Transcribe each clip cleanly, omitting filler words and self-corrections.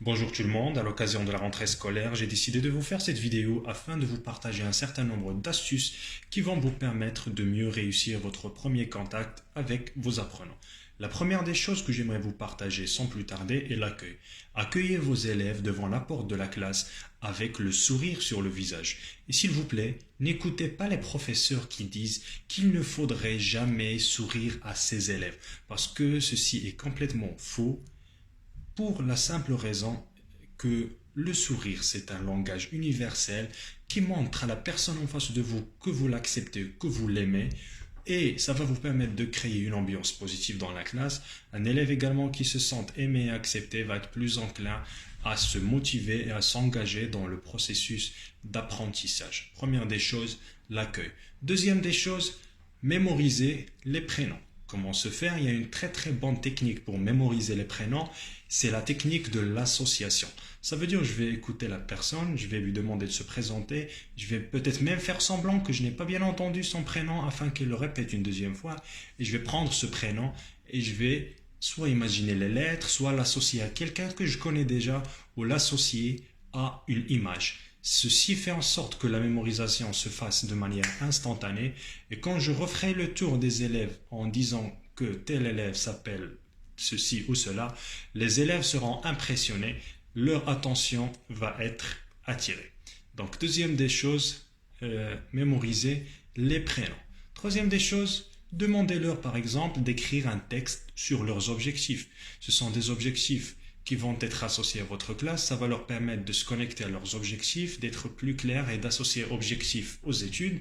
Bonjour tout le monde, à l'occasion de la rentrée scolaire, j'ai décidé de vous faire cette vidéo afin de vous partager un certain nombre d'astuces qui vont vous permettre de mieux réussir votre premier contact avec vos apprenants. La première des choses que j'aimerais vous partager sans plus tarder est l'accueil. Accueillez vos élèves devant la porte de la classe avec le sourire sur le visage. Et s'il vous plaît, n'écoutez pas les professeurs qui disent qu'il ne faudrait jamais sourire à ses élèves parce que ceci est complètement faux. Pour la simple raison que le sourire, c'est un langage universel qui montre à la personne en face de vous que vous l'acceptez, que vous l'aimez, et ça va vous permettre de créer une ambiance positive dans la classe. Un élève également qui se sent aimé et accepté va être plus enclin à se motiver et à s'engager dans le processus d'apprentissage. Première des choses, l'accueil. Deuxième des choses, mémoriser les prénoms. Comment se faire? Il y a une très bonne technique pour mémoriser les prénoms, c'est la technique de l'association. Ça veut dire que je vais écouter la personne, je vais lui demander de se présenter, je vais peut-être même faire semblant que je n'ai pas bien entendu son prénom afin qu'elle le répète une deuxième fois, et je vais prendre ce prénom et je vais soit imaginer les lettres, soit l'associer à quelqu'un que je connais déjà, ou l'associer à une image. Ceci fait en sorte que la mémorisation se fasse de manière instantanée, et quand je referai le tour des élèves en disant que tel élève s'appelle ceci ou cela, les élèves seront impressionnés, leur attention va être attirée. Donc deuxième des choses, mémoriser les prénoms. Troisième des choses, demandez-leur par exemple d'écrire un texte sur leurs objectifs. Ce sont des objectifs qui vont être associés à votre classe, ça va leur permettre de se connecter à leurs objectifs, d'être plus clairs et d'associer objectifs aux études.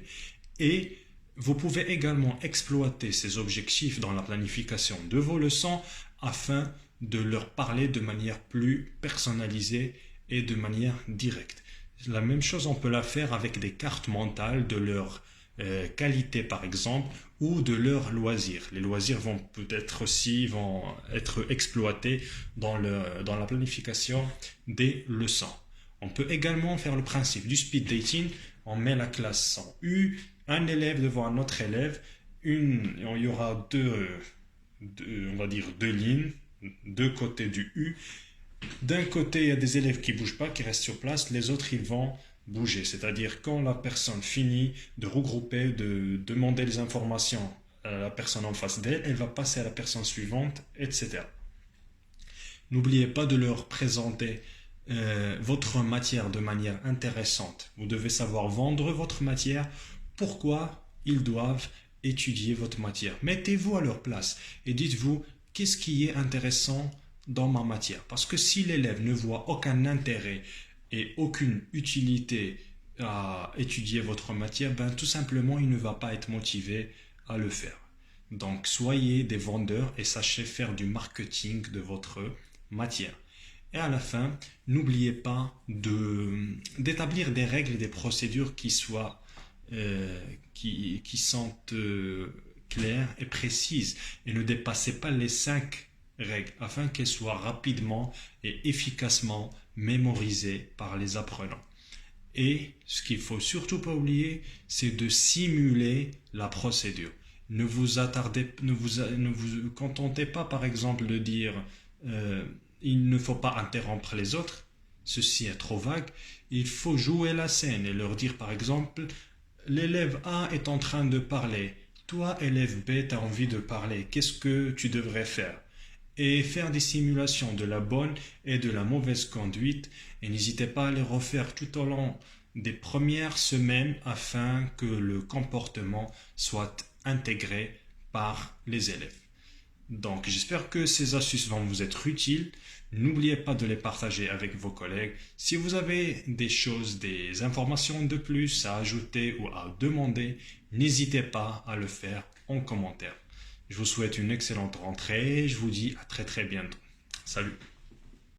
Et vous pouvez également exploiter ces objectifs dans la planification de vos leçons afin de leur parler de manière plus personnalisée et de manière directe. La même chose, on peut la faire avec des cartes mentales de leur qualité par exemple ou de leurs loisirs. Les loisirs vont peut-être aussi être exploités dans la planification des leçons. On peut également faire le principe du speed dating. On met la classe en U, un élève devant un autre élève, il y aura on va dire deux lignes, deux côtés du U. D'un côté, il y a des élèves qui ne bougent pas, qui restent sur place, les autres ils vont bouger. C'est-à-dire quand la personne finit de regrouper, de demander les informations à la personne en face d'elle, elle va passer à la personne suivante, etc. N'oubliez pas de leur présenter votre matière de manière intéressante. Vous devez savoir vendre votre matière. Pourquoi ils doivent étudier votre matière? Mettez-vous à leur place et dites-vous qu'est-ce qui est intéressant dans ma matière. Parce que si l'élève ne voit aucun intérêt et aucune utilité à étudier votre matière, ben tout simplement il ne va pas être motivé à le faire. Donc soyez des vendeurs et sachez faire du marketing de votre matière. Et à la fin, n'oubliez pas d'établir des règles et des procédures qui soient qui sont claires et précises, et ne dépassez pas les 5 règles afin qu'elles soient rapidement et efficacement mémorisées par les apprenants. Et ce qu'il ne faut surtout pas oublier, c'est de simuler la procédure. Ne vous contentez pas par exemple de dire il ne faut pas interrompre les autres, ceci est trop vague. Il faut jouer la scène et leur dire par exemple l'élève A est en train de parler, toi élève B tu as envie de parler, qu'est-ce que tu devrais faire? Et faire des simulations de la bonne et de la mauvaise conduite, et n'hésitez pas à les refaire tout au long des premières semaines afin que le comportement soit intégré par les élèves. Donc j'espère que ces astuces vont vous être utiles. N'oubliez pas de les partager avec vos collègues. Si vous avez des choses, des informations de plus à ajouter ou à demander, n'hésitez pas à le faire en commentaire. Je vous souhaite une excellente rentrée. Je vous dis à très bientôt. Salut!